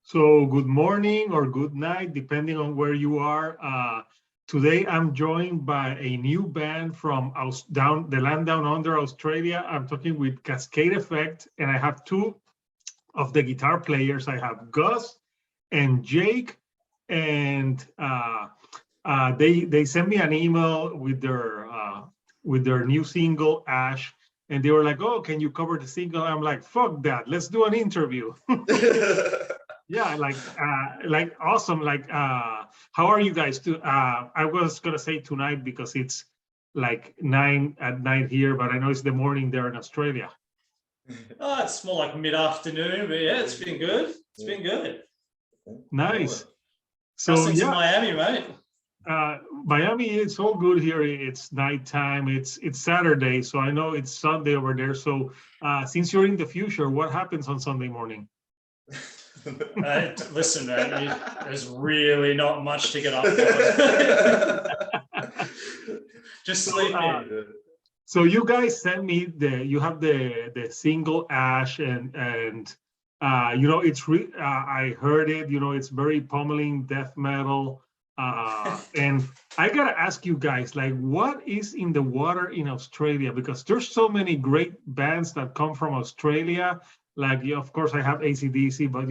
So good morning or good night, depending on where you are. Today I'm joined by a new band from the land down under Australia. I'm talking with Cascade Effect, and I have two of the guitar players. I have Gus and Jake, and they sent me an email with their new single Ash, and they were like, "Oh, can you cover the single?" I'm like, "Fuck that! Let's do an interview." Yeah, like awesome. How are you guys? I was gonna say tonight because it's like 9 at night here, but I know it's the morning there in Australia. Oh, it's more like mid-afternoon, but yeah, it's been good. It's been good. Nice. So in Miami, mate. Miami, it's all good here. It's nighttime. It's Saturday, so I know it's Sunday over there. So since you're in the future, what happens on Sunday morning? Listen, man, there's really not much to get up for. Just sleeping. So you guys sent me you have the single Ash, and it's I heard it. It's very pummeling death metal. And I gotta ask you guys, like, what is in the water in Australia? Because there's so many great bands that come from Australia. Like, of course, I have AC/DC, but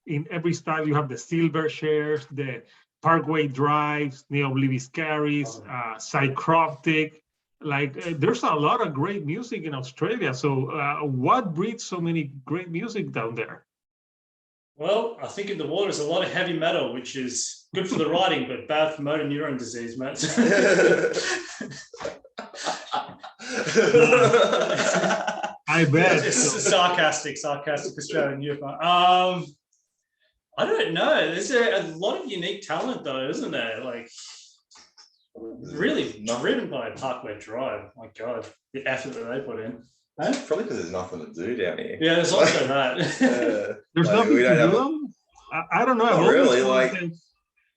in every style you have the Silvershares, the Parkway Drives, Neobliviscaris, Psychroptic. Like, there's a lot of great music in Australia. So, what breeds so many great music down there? Well, I think in the water there's a lot of heavy metal, which is good for the riding, but bad for motor neuron disease, mate. I bet. It's sarcastic Australian youth. I don't know. There's a lot of unique talent, though, isn't there? Like, really driven by Parkway Drive. My God, the effort that they put in. Probably because there's nothing to do down here. Yeah, there's also that. There's nothing to do. I don't know. I've always wanted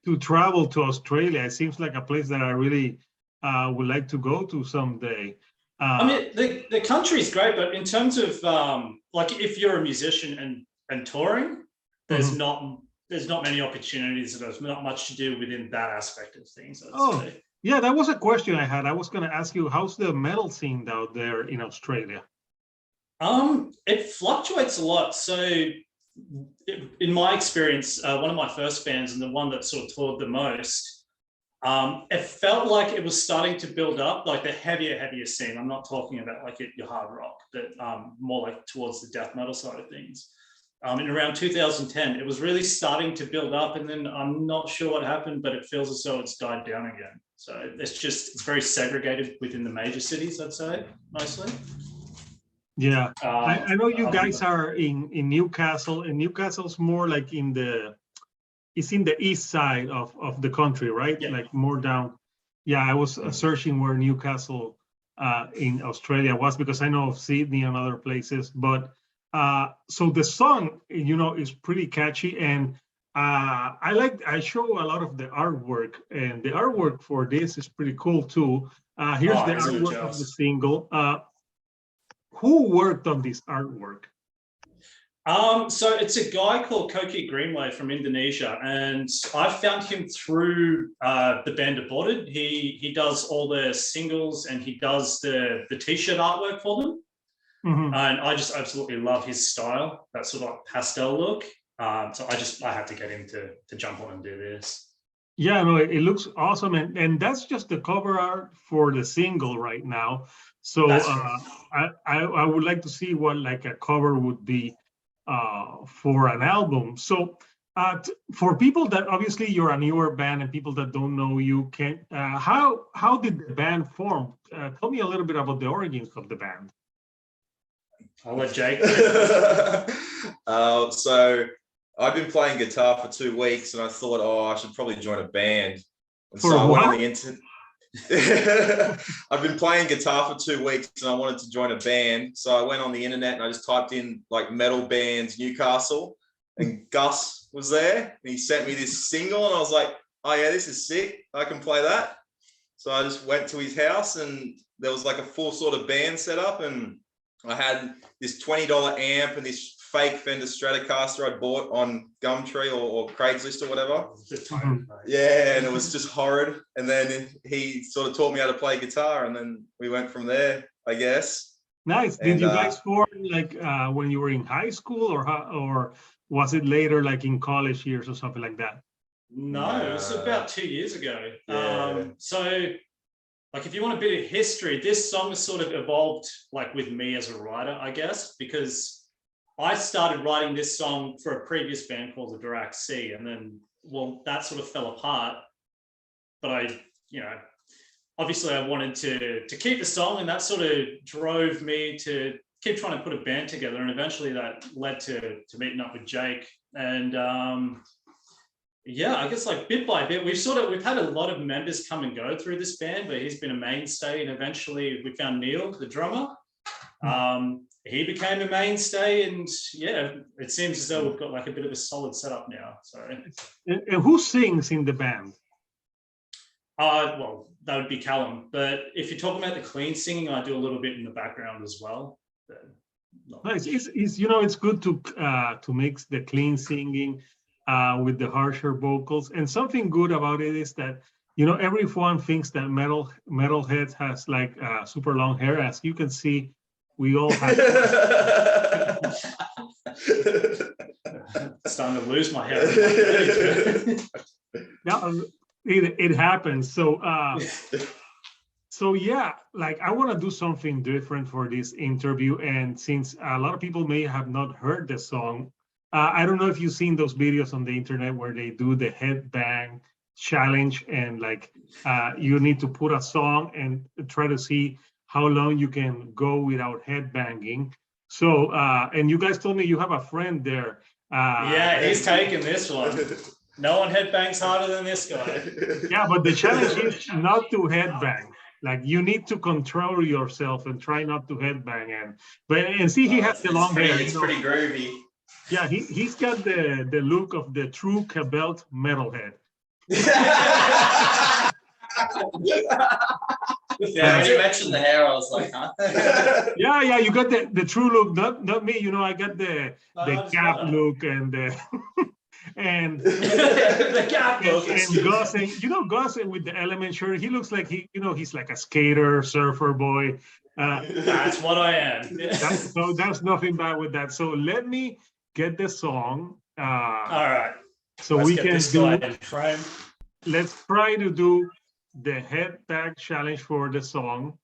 to travel to Australia. It seems like a place that I really would like to go to someday. I mean, the country is great, but in terms of like, if you're a musician and touring, there's not many opportunities. There's not much to do within that aspect of things. I'd say. Yeah, that was a question I had. I was going to ask you, how's the metal scene out there in Australia? It fluctuates a lot. So in my experience, one of my first bands and the one that sort of toured the most, it felt like it was starting to build up, like the heavier scene. I'm not talking about like your hard rock, but more like towards the death metal side of things. In around 2010, it was really starting to build up, and then I'm not sure what happened, but it feels as though it's died down again. So it's very segregated within the major cities, I'd say, mostly. Yeah, I know you guys are in Newcastle, and Newcastle's more like it's in the east side of the country, right? Yeah. Like more down. Yeah, I was searching where Newcastle in Australia was, because I know of Sydney and other places, but so the song, is pretty catchy, and I show a lot of the artwork, and the artwork for this is pretty cool too. Here's the artwork of the single. Who worked on this artwork? So it's a guy called Koki Greenway from Indonesia, and I found him through the band Aborted. He does all the singles, and he does the t-shirt artwork for them. And I just absolutely love his style, that sort of like pastel look. So I had to get him to jump on and do this. Yeah, no, it looks awesome, and that's just the cover art for the single right now. So I would like to see what like a cover would be for an album. So for people that, obviously you're a newer band, and people that don't know you, how did the band form? Tell me a little bit about the origins of the band. I'll let Jake. So I've been playing guitar for 2 weeks, and I thought, I should probably join a band. And so I went on the internet. I've been playing guitar for 2 weeks, and I wanted to join a band. So I went on the internet and I just typed in like metal bands Newcastle, and Gus was there, and he sent me this single, and I was like, oh yeah, this is sick. I can play that. So I just went to his house, and there was like a full sort of band set up, and I had this $20 amp and this fake Fender Stratocaster I bought on Gumtree or Craigslist or whatever. Yeah, and it was just horrid. And then he sort of taught me how to play guitar, and then we went from there, I guess. Nice. Did you guys form like when you were in high school, or was it later, like in college years or something like that? No, it was about 2 years ago. Yeah. So like if you want a bit of history, this song has sort of evolved like with me as a writer, I guess, because I started writing this song for a previous band called the Dirac C, and then, well, that sort of fell apart. But I, obviously I wanted to keep the song, and that sort of drove me to keep trying to put a band together. And eventually that led to meeting up with Jake. And yeah, I guess like bit by bit, we've had a lot of members come and go through this band, but he's been a mainstay. And eventually we found Neil, the drummer. He became a mainstay, and yeah, it seems as though we've got like a bit of a solid setup now. So, and who sings in the band? Well, that would be Callum. But if you're talking about the clean singing, I do a little bit in the background as well. Nice. It's good to mix the clean singing with the harsher vocals. And something good about it is that everyone thinks that metalheads has like super long hair. As you can see, we all have. Starting to lose my hair. Now, it happens. So yeah, like I want to do something different for this interview. And since a lot of people may have not heard the song, I don't know if you've seen those videos on the internet where they do the Headbang challenge, and like you need to put a song and try to see how long you can go without headbanging. So, and you guys told me you have a friend there. Yeah, he's taking this one. No one headbangs harder than this guy. Yeah, but the challenge is not to headbang. Like you need to control yourself and try not to headbang. And see, he has the long hair. It's pretty groovy. Yeah, he's got the look of the true cabelt metalhead. Yeah, when you mentioned the hair, I was like, huh? Yeah, you got the true look, not me. I got the gap look and the and the gap look. And Gus with the Element shirt, he looks like he's like a skater, surfer boy. That's what I am. So that's nothing bad with that. So let me get the song. All right. So let's we get can this do. guy in frame. Let's try to do the headbang challenge for the song.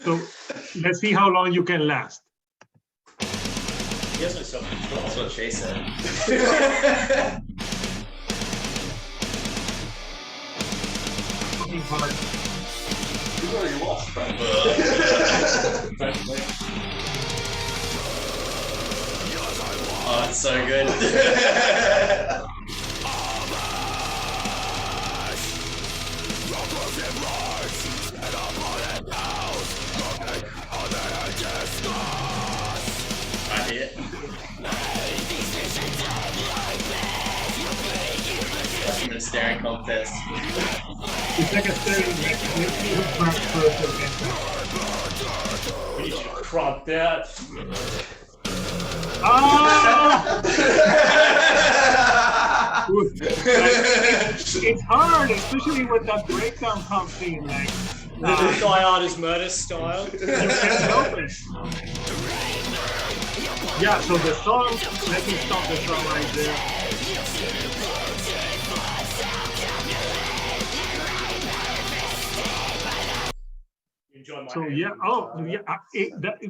So let's see how long you can last. He has no self-control. That's what Shay said. You already lost, bro. Oh, it's so good. Right here. Like in a staring contest. It's like a staring We should crop that. Ah! It's hard, especially with that breakdown comes in, like Die Artist Murder style. you can't help it. Yeah, so the song, let me stop the song right there. So yeah,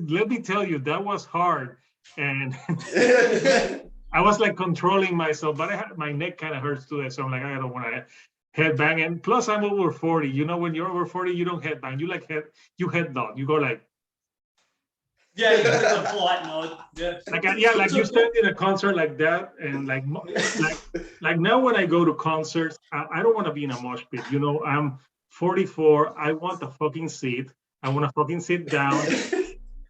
let me tell you, that was hard. And I was like controlling myself, but my neck kind of hurts today. So I'm like, I don't want to headbang. And plus I'm over 40. When you're over 40, you don't headbang. You head nod. You go like. Yeah, you got a polite nod. Yeah. Like you stand in a concert like that, and like now when I go to concerts, I don't want to be in a mosh pit. I'm 44. I want a fucking seat. I want to fucking sit down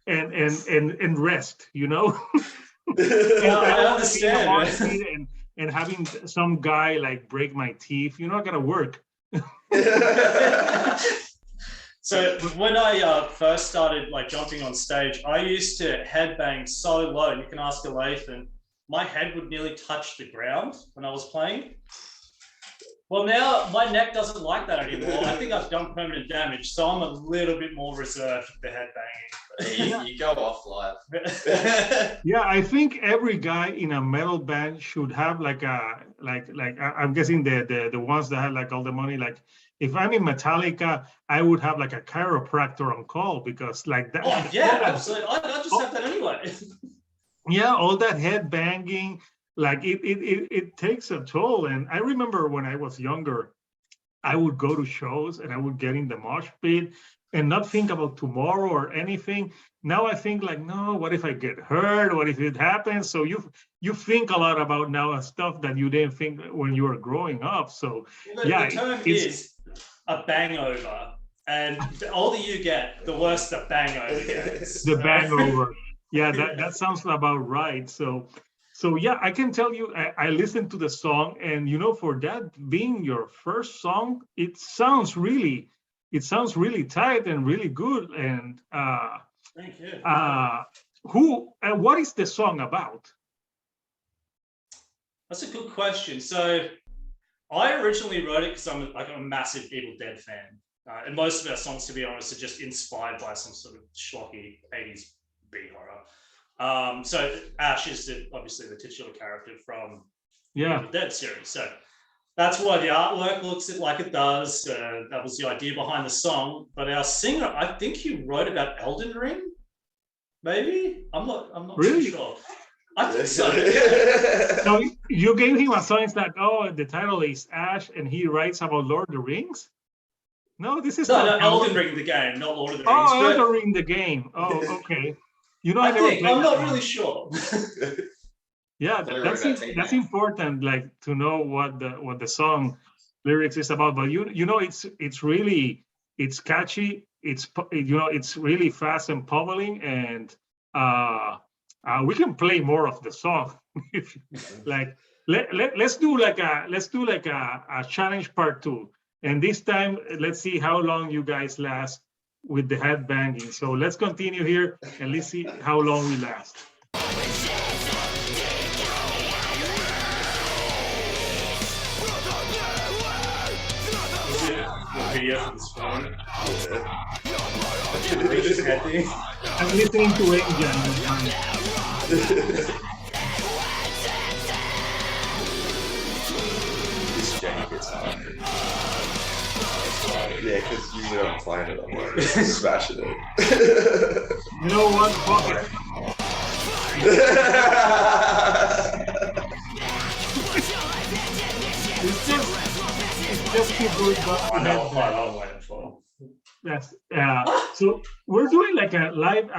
and rest. I understand. And having some guy like break my teeth, not gonna work. So when I first started like jumping on stage, I used to headbang so low, and you can ask Lathan, my head would nearly touch the ground when I was playing. Well, now my neck doesn't like that anymore. I think I've done permanent damage, so I'm a little bit more reserved with the headbanging. You go off live. Yeah, I think every guy in a metal band should have like I'm guessing the ones that have like all the money. Like if I'm in Metallica, I would have like a chiropractor on call because like that. Oh yeah, absolutely. I just have that anyway. Yeah, all that head banging, like it takes a toll. And I remember when I was younger, I would go to shows and I would get in the mosh pit and not think about tomorrow or anything. Now I think like, no, what if I get hurt? What if it happens? So you think a lot about now stuff that you didn't think when you were growing up. So well, the term is a bangover. And the older you get, the worse the bangover gets. The bangover. Yeah, that sounds about right. So yeah, I can tell you, I listened to the song, and for that being your first song, it sounds really tight and really good. And thank you. What is the song about? That's a good question. So I originally wrote it because I'm a massive Evil Dead fan, and most of our songs, to be honest, are just inspired by some sort of schlocky 80s B horror. So Ash is obviously the titular character from the Dead series. So that's why the artwork looks like it does. That was the idea behind the song. But our singer, I think he wrote about Elden Ring. Maybe I'm not really sure. I think so. So you gave him a song. It's like, oh, the title is Ash, and he writes about Lord of the Rings. No, this is no Elden Ring the game, not Lord of the Rings. Oh, Elden Ring the game. Oh, okay. I'm not really sure. Yeah, that's important, like to know what the song lyrics is about. But it's really catchy. It's really fast and bubbling, and we can play more of the song. Like let's do like a challenge part 2, and this time let's see how long you guys last with the head banging. So let's continue here and let's see how long we last. I'm listening to Angel. This Jenny gets hard. Yeah, because usually when I'm playing it, I'm like smashing it. You know what? Fuck it. It's just too good. I know what I'm waiting for. Yes. So we're doing like a live,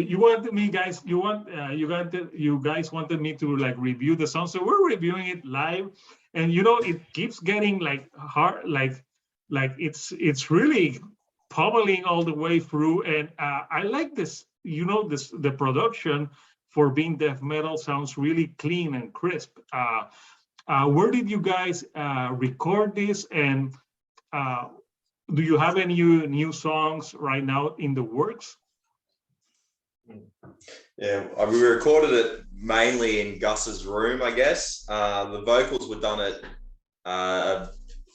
you wanted me guys, you guys wanted me to like review the song. So we're reviewing it live, and it keeps getting like hard, like it's really pummeling all the way through. And I like this, the production for being death metal sounds really clean and crisp. Where did you guys record this? And do you have any new songs right now in the works? Yeah, we recorded it mainly in Gus's room, I guess. The vocals were done at a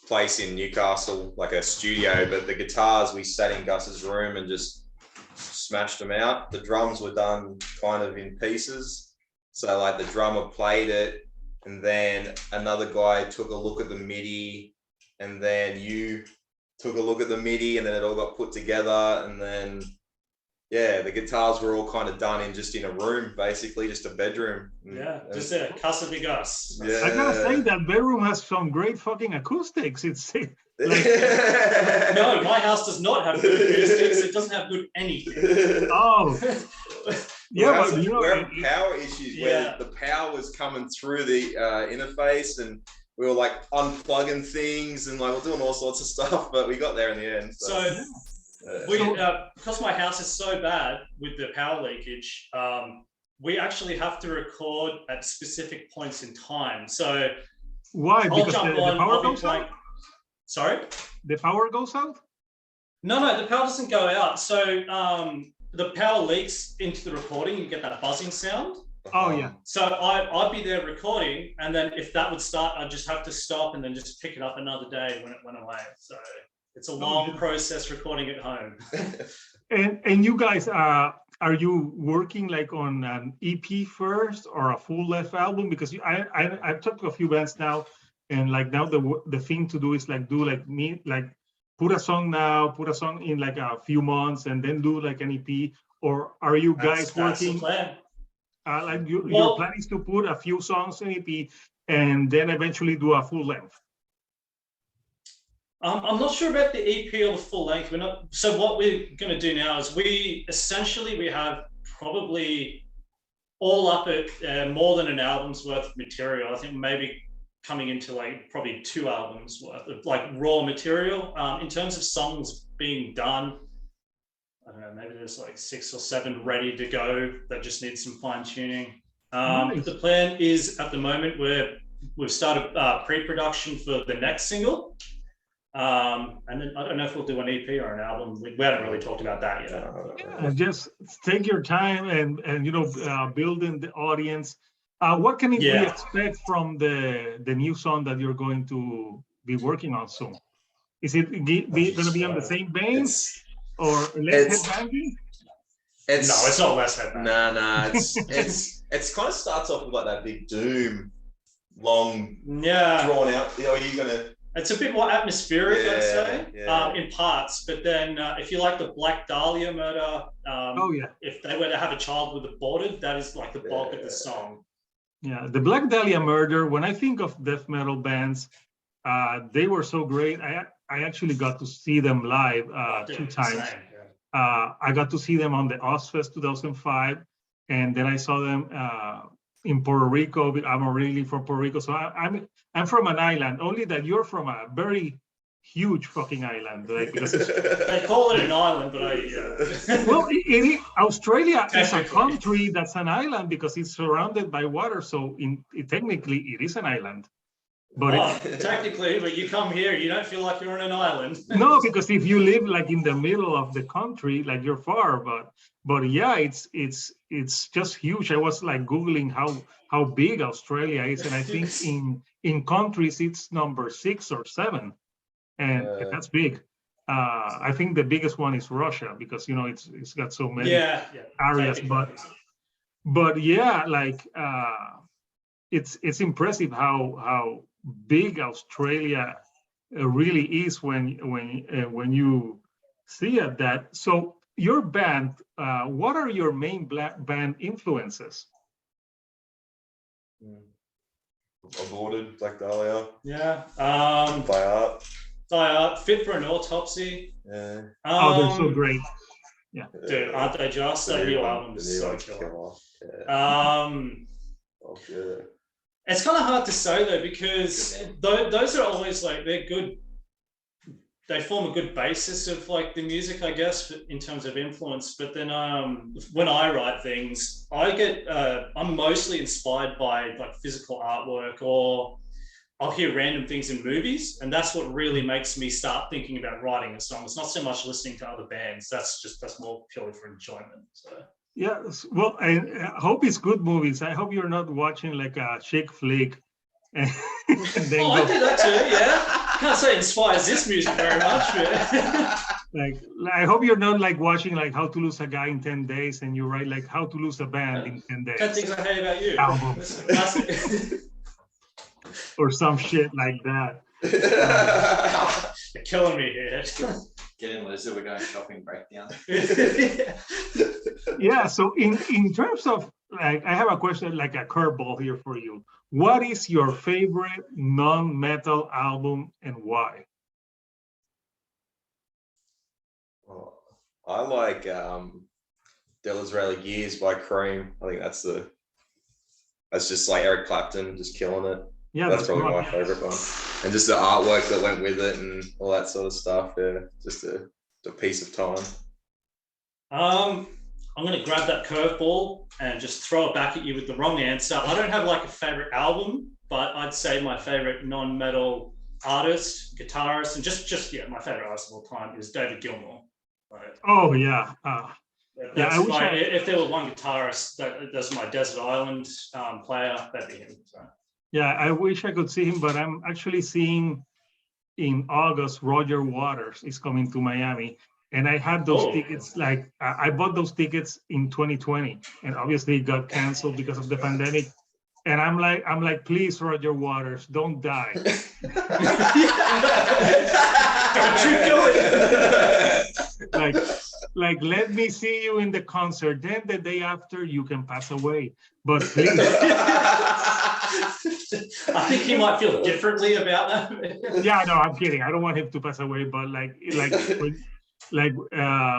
place in Newcastle, like a studio, but the guitars we sat in Gus's room and just smashed them out. The drums were done kind of in pieces. So like the drummer played it, and then another guy took a look at the MIDI, and then you took a look at the MIDI, and then it all got put together. And then, yeah, the guitars were all kind of done in a room, basically, just a bedroom. Yeah, just a Casa de Gus. Yeah. I gotta say that bedroom has some great fucking acoustics. It's like... No, my house does not have good acoustics. It doesn't have good anything. Oh. Yeah, but we're having power issues where the power was coming through the interface, and we were like unplugging things and like we're doing all sorts of stuff, but we got there in the end. So because my house is so bad with the power leakage, we actually have to record at specific points in time. So why? Because the power goes out? Sorry? The power goes out? No, the power doesn't go out. So the power leaks into the recording. You get that buzzing sound. Oh yeah. So I'd be there recording, and then if that would start, I'd just have to stop and then just pick it up another day when it went away. So it's a long process recording at home. And you guys, are you working like on an EP first or a full length album? Because I've talked to a few bands now, and like now the thing to do is like do like me like put a song now, put a song in like a few months, and then do like an EP. Or are you guys working? That's the plan. Like your plan is to put a few songs in EP and then eventually do a full length. I'm not sure about the EP or the full length. We're not. So what we're going to do now is we have probably all up at more than an album's worth of material. I think maybe coming into like probably 2 albums worth of like raw material. In terms of songs being done, I don't know, maybe there's like 6 or 7 ready to go that just need some fine tuning. Nice. The plan is at the moment we've started pre-production for the next single. And then I don't know if we'll do an EP or an album. We haven't really talked about that yet. Yeah, just take your time and building the audience. What can we expect from the new song that you're going to be working on soon? Is it going to be on the same vein or less headbanging? No, it's not less headbanging. Nah. It's kind of starts off with like that big doom, long, drawn out. Are you gonna? It's a bit more atmospheric, I'd say, in parts. But then if you like the Black Dahlia murder, if they were to have a child with aborted, that is like the bulk of the song. Yeah, the Black Dahlia murder, when I think of death metal bands, they were so great. I actually got to see them live 2 times. I got to see them on the Ozfest 2005, and then I saw them in Puerto Rico. I'm originally from Puerto Rico, so I'm from an island. Only that you're from a very huge fucking island, like, because they call it an island, but well, Australia is a country that's an island because it's surrounded by water. So technically, it is an island. But technically, but you come here, you don't feel like you're on an island. No, because if you live like in the middle of the country, like you're far. But yeah, it's just huge. I was like Googling how big Australia is, and I think in countries it's number 6 or 7, and that's big. I think the biggest one is Russia because it's got so many areas. But yeah, like it's impressive how big Australia really is when you see it that. So your band, what are your main band influences? Aborted, Black Dahlia. Yeah. Die Art. Fit for an Autopsy. Yeah. They're so great. Yeah. Dude, aren't they just? That new album is so killer. Yeah. It's kind of hard to say though, because those are always like, they're good. They form a good basis of like the music, I guess, in terms of influence. But then when I write things, I'm mostly inspired by like physical artwork, or I'll hear random things in movies. And that's what really makes me start thinking about writing a song. It's not so much listening to other bands. That's more purely for enjoyment. So. Yeah, well, I hope it's good movies. I hope you're not watching like a chick flick. And then I do that too, yeah. Can't say it inspires this music very much. Like, I hope you're not like watching like How to Lose a Guy in 10 Days and you write like How to Lose a Band in 10 Days. 10 Things I Hate About You. Album. Classic. Or some shit like that. You're killing me here. Get in, Lizard. We're going shopping breakdown. Yeah. So in terms of like, I have a question, like a curveball here for you. What is your favorite non-metal album and why? I like Del Israeli Gears by Cream. I think that's just like Eric Clapton just killing it. Yeah, that's probably my favorite one. And just the artwork that went with it and all that sort of stuff. Yeah, just a piece of time. I'm going to grab that curveball and just throw it back at you with the wrong answer. I don't have like a favorite album, but I'd say my favorite non-metal artist, guitarist, and just yeah, my favorite artist of all time is David Gilmour. Like, Oh yeah. that's I wish if there was one guitarist that's my desert island player, that'd be him. So. Yeah, I wish I could see him, but I'm actually seeing in August Roger Waters is coming to Miami, and I had those tickets. Like I bought those tickets in 2020, and obviously it got canceled because of the pandemic. And I'm like, please, Roger Waters, don't die. Don't you do it. Like, let me see you in the concert. Then the day after, you can pass away. But please. I think he might feel differently about that. Yeah, no, I'm kidding. I don't want him to pass away. But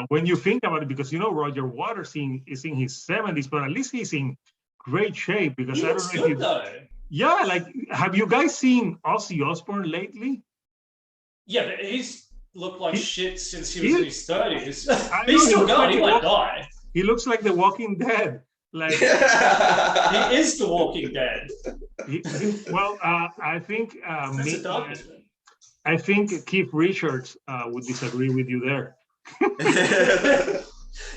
when you think about it, because Roger Waters is in his 70s, but at least he's in great shape. Because I don't know if though. Yeah, have you guys seen Ozzy Osbourne lately? Yeah, but he's looked like shit since he was in his 30s. He's still going. He might die. He looks like The Walking Dead. Like he is The Walking Dead. I think Keith Richards would disagree with you there.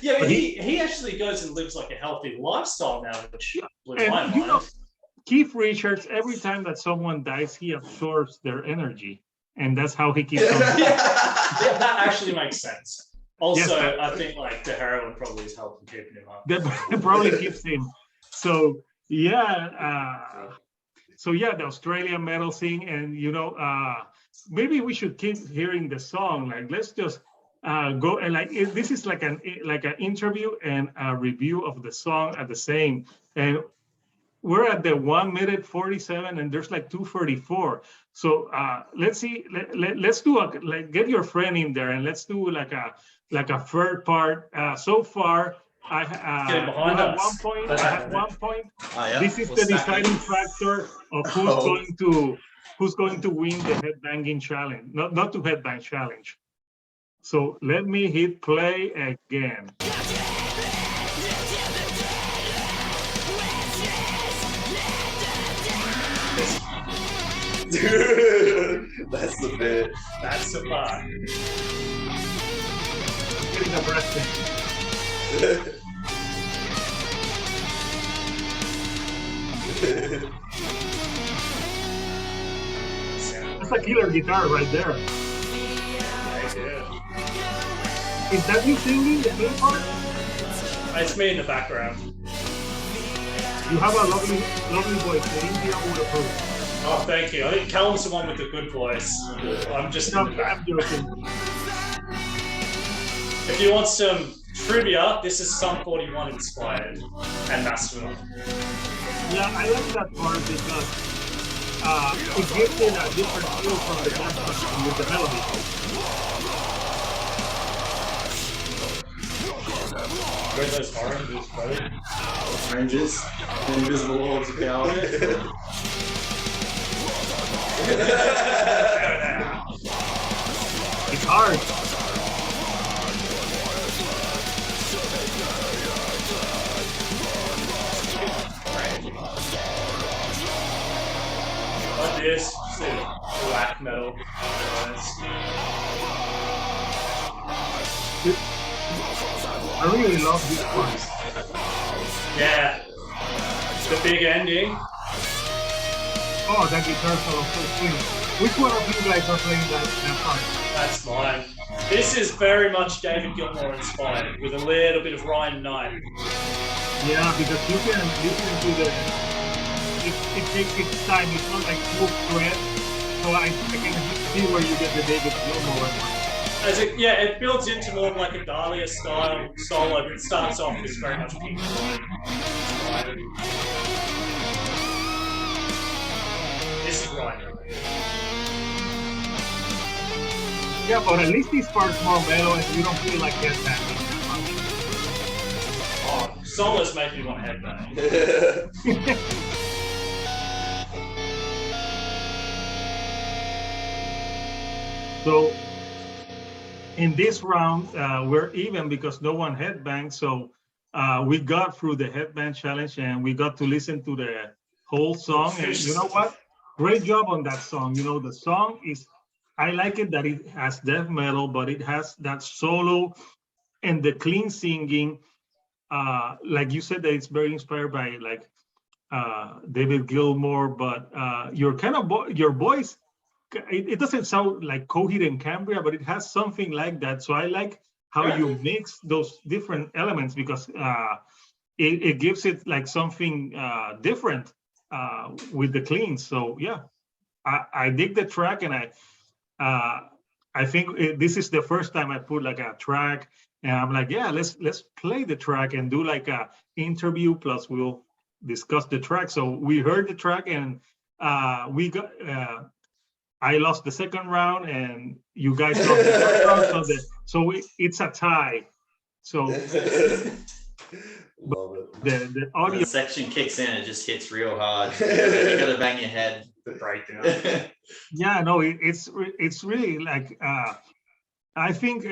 Yeah, but he actually goes and lives like a healthy lifestyle now, which blew my mind. Keith Richards, every time that someone dies, he absorbs their energy, and that's how he keeps on. Yeah, that actually makes sense. Also, yes, I think like the heroin probably is helping keeping him up. That probably keeps him. So yeah, the Australian metal thing, and maybe we should keep hearing the song. Like, let's just go and this is like an interview and a review of the song at the same. And we're at the 1 minute 47, and there's like 2:34. So let's see. Let's do get your friend in there, and let's do like a third part. So far, I have 1 point. I have 1 point. Yeah. This is the deciding factor of who's going to win the headbanging challenge. Not to headbang challenge. So let me hit play again. Dude, that's the bit. That's the part. Getting a breath. That's a killer guitar right there. Is that you singing the main part? It's me in the background. You have a lovely voice. The India would approve. Oh, thank you. I think Callum's the one with the good voice. I'm just in the back. I'm joking. If you want some trivia, this is Sum 41 inspired and Mastodon. Yeah, I like that part because it gives it a different feel from the Mastodon with the melody. Where are those oranges, buddy? Oranges? Invisible orbs of power. It's hard. Like this, black metal. I really love this part. Yeah. The big ending. Oh, that guitar solo so sweet. Which one of you guys are playing that part? That's mine. This is very much David Gilmour inspired, with a little bit of Ryan Knight. Yeah, because you can listen to it takes its time. It's not like smooth thread. So I can see where you get the David Gilmour. It builds into more of like a Dahlia style solo, but it starts off as very much Pink Floyd. This is Ryan. Yeah, but at least this part's more mellow and you don't feel like headbanging. Oh, solos make me want to headbang. So in this round, we're even because no one headbanged. So we got through the headbang challenge and we got to listen to the whole song. And you know what? great job on that song. You know, the song is, I like it that it has death metal, but it has that solo and the clean singing. Like you said, that it's very inspired by like David Gilmour, but your kind of your voice, it doesn't sound like Coheed and Cambria, but it has something like that. So I like how you mix those different elements, because it gives it like something different with the clean. So yeah, I dig the track, and I think this is the first time I put like a track, and I'm like, yeah, let's play the track and do like a interview, plus we'll discuss the track. So we heard the track, and we got. I lost the second round, and you guys lost the first round. So it's a tie. So Love it. When the audio the section kicks in, it just hits real hard. You gotta bang your head. The breakdown. Yeah, no, it's really like I think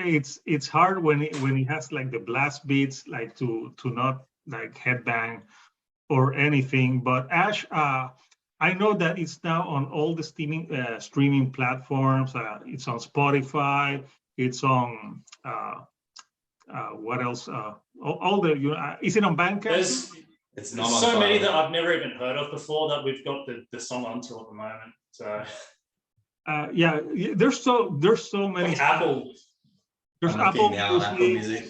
it's hard when it has like the blast beats, like to not like headbang or anything. But Ash, I know that it's now on all the streaming platforms. It's on Spotify. It's on what else? All the is it on Bandcamp? It's There's not so on many fire. that I've never even heard of before that we've got the song onto at the moment. So Yeah, there's so many. like Apple. There's I'm Apple looking now on Apple Music.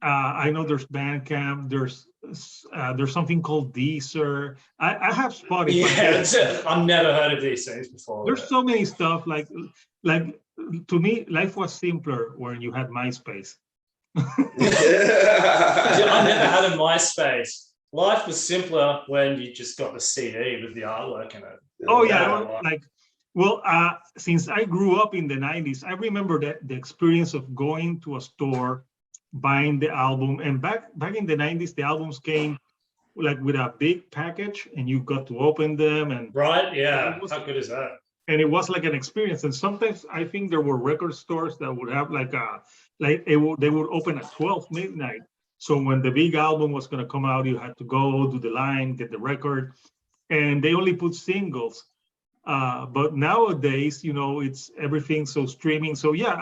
I know there's Bandcamp. There's something called Deezer. I have Spotify. Yeah, that's it. I've never heard of these things before. There's so many stuff. Like to me, life was simpler when you had MySpace. I never had a MySpace. Life was simpler when you just got the CD with the artwork in it. Oh yeah, since I grew up in the 90s, I remember that the experience of going to a store, buying the album, and back in the 90s, the albums came like with a big package, and you got to open them, and Right? Yeah. How good is that? and it was like an experience. And sometimes I think there were record stores that would have they would open at 12 midnight. So when the big album was going to come out, you had to go do the line, get the record, and they only put singles. But nowadays, you know, it's everything so streaming. So yeah,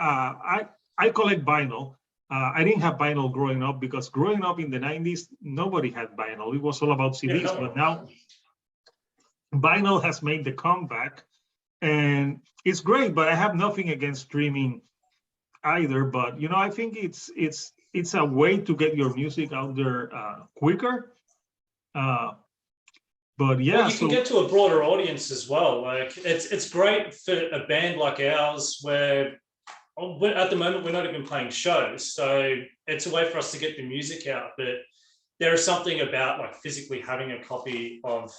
I collect vinyl. I didn't have vinyl growing up, because growing up in the 90s, nobody had vinyl. It was all about CDs. Yeah. But now vinyl has made the comeback, and it's great. But I have nothing against streaming either. But you know, I think it's a way to get your music out there quicker. But yeah, well, you can get to a broader audience as well. Like it's great for a band like ours where at the moment we're not even playing shows, so it's a way for us to get the music out. But there is something about like physically having a copy of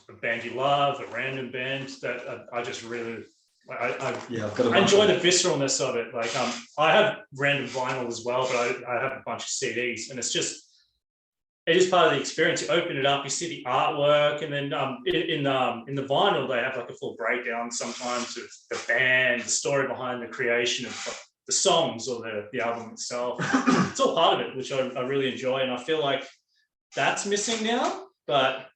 a band you love, a random band, that I just really I enjoy the visceralness of it. Like I have random vinyl as well, but I have a bunch of CDs, and it is part of the experience. You open it up, you see the artwork, and then in the vinyl they have like a full breakdown sometimes of the band, the story behind the creation of the songs or the album itself. It's all part of it, which I really enjoy, and I feel like that's missing now. But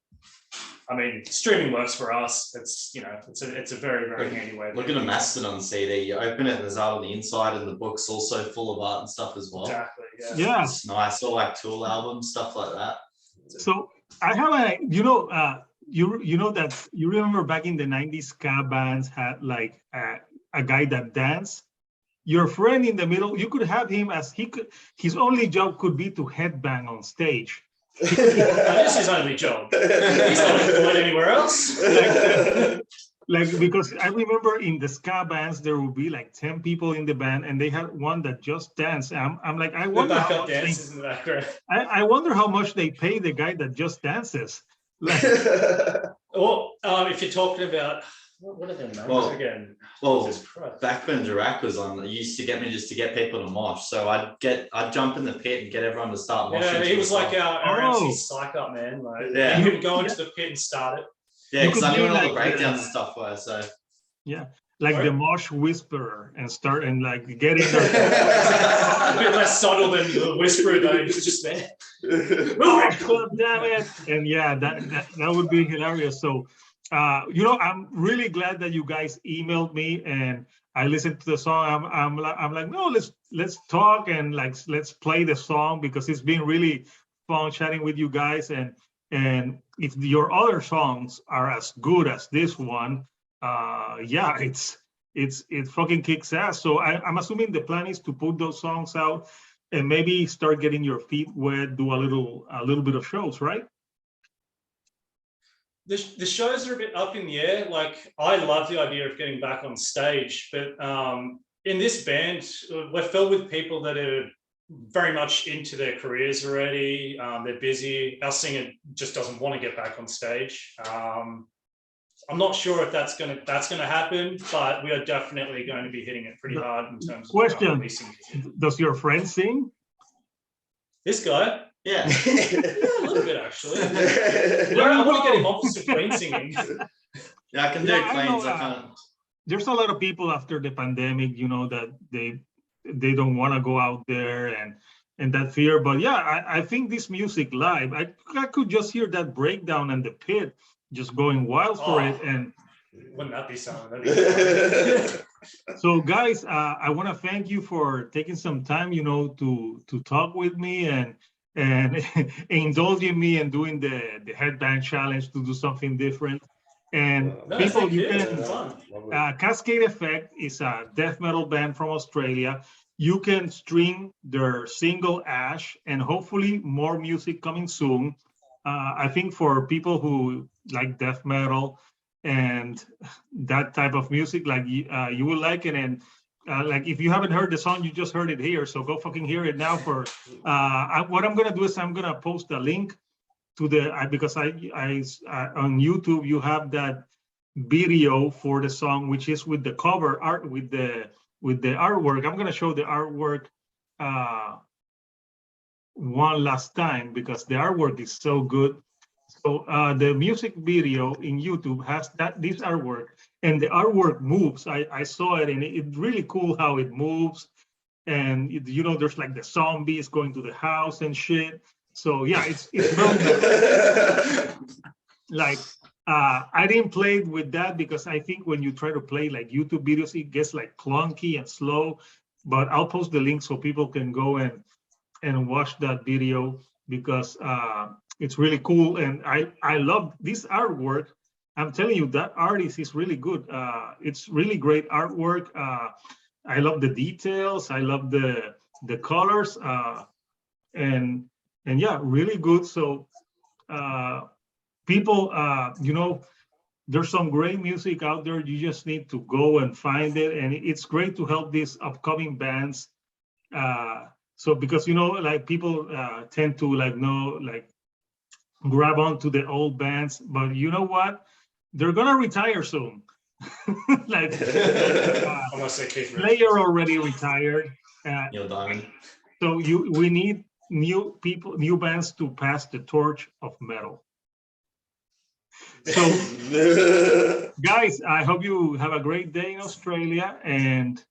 I mean, streaming works for us. It's it's a very, very handy way. Look at a Mastodon CD. You open it, and there's art on the inside, and the book's also full of art and stuff as well. Exactly. Yeah. It's nice. Or like Tool albums, stuff like that. So I have you know that you remember back in the 90s, ska bands had like a guy that danced. Your friend in the middle, you could have him his only job could be to headbang on stage. That is his only job. He's not employed anywhere else. Like because I remember in the ska bands there would be like 10 people in the band, and they had one that just danced. I'm like, I wonder how much dances in the background. I wonder how much they pay the guy that just dances. Like, or if you're talking about what are their names again? Well, back when Dirac was on, it used to get me just to get people to mosh. So I'd jump in the pit and get everyone to start moshing. Yeah, he was like our MC psych up man. Like, yeah, you could go into the pit and start it. Yeah, because I knew all the breakdowns and stuff were. So yeah, like the mosh whisperer, and start and like get in there. A bit less subtle than the whisperer though. He was just there. God damn it. And yeah, that would be hilarious. So, I'm really glad that you guys emailed me and I listened to the song. I'm like, no, let's talk and like let's play the song because it's been really fun chatting with you guys. And if your other songs are as good as this one, yeah, it fucking kicks ass. So I'm assuming the plan is to put those songs out and maybe start getting your feet wet, do a little bit of shows, right? The shows are a bit up in the air. Like, I love the idea of getting back on stage, but in this band, we're filled with people that are very much into their careers already. They're busy. Our singer just doesn't want to get back on stage. I'm not sure if that's gonna happen, but we are definitely going to be hitting it pretty hard in terms of releasing. Does your friend sing? This guy? Yeah. Yeah, a little bit actually. I want to get him off the Queen singing. Yeah, I can do Queens. I can't. There's a lot of people after the pandemic, that they don't want to go out there and that fear. But yeah, I think this music live, I could just hear that breakdown and the pit just going wild for it. And wouldn't that be something? So guys, I want to thank you for taking some time, to talk with me and indulging me and doing the headbang challenge to do something different. And people, you can Cascade Effect is a death metal band from Australia. You can stream their single Ash and hopefully more music coming soon. I think for people who like death metal and that type of music, like you will like it. And like if you haven't heard the song, you just heard it here. So go fucking hear it now. For what I'm gonna do is I'm gonna post a link to because I on YouTube you have that video for the song, which is with the cover art with the artwork. I'm gonna show the artwork one last time because the artwork is so good. So the music video in YouTube has this artwork, and the artwork moves. I saw it, and it's really cool how it moves. And there's like the zombies going to the house and shit. So yeah, it's like I didn't play with that because I think when you try to play like YouTube videos, it gets like clunky and slow. But I'll post the link so people can go and watch that video because it's really cool. And I love this artwork. I'm telling you, that artist is really good. It's really great artwork. I love the details. I love the colors. And yeah, really good. So people, there's some great music out there. You just need to go and find it. And it's great to help these upcoming bands. So because, like people tend to grab onto the old bands, but you know what? They're gonna retire soon. Slayer already retired. Neil Diamond. So we need new bands to pass the torch of metal. So guys, I hope you have a great day in Australia, and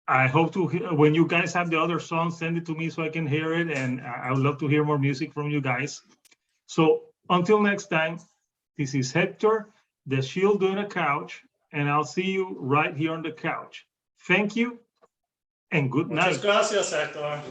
I hope to when you guys have the other songs, send it to me so I can hear it, and I would love to hear more music from you guys. So until next time, this is Hector, the Shield doing a couch, and I'll see you right here on the couch. Thank you and good night. Muchas gracias, Hector.